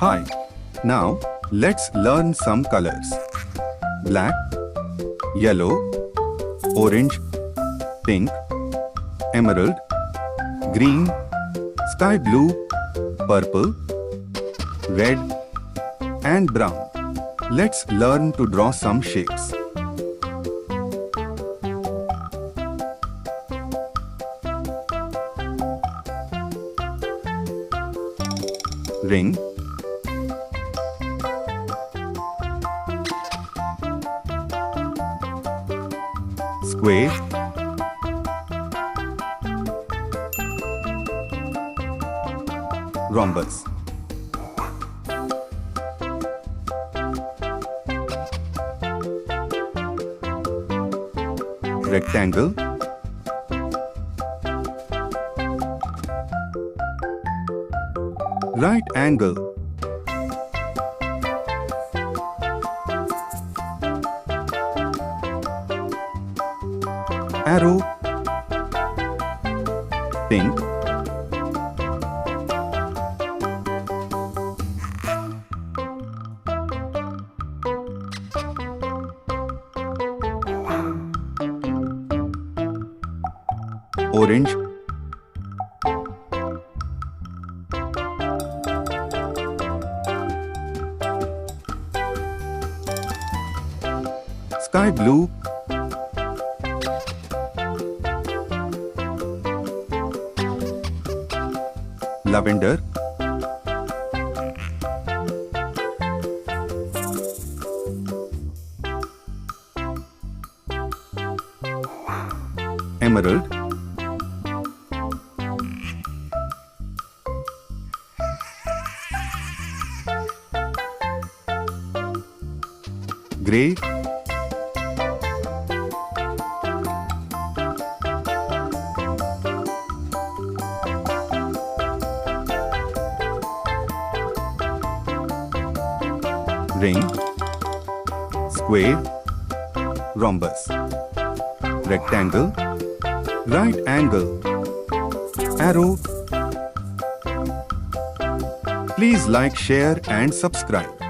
Hi. Now, let's learn some colors. Black, yellow, orange, pink, emerald, green, sky blue, purple, red, and brown. Let's learn to draw some shapes. Ring, square, rhombus, rectangle, right angle, arrow, pink, orange, sky blue, lavender, emerald, gray, ring, square, rhombus, rectangle, right angle, arrow. Please like, share and subscribe.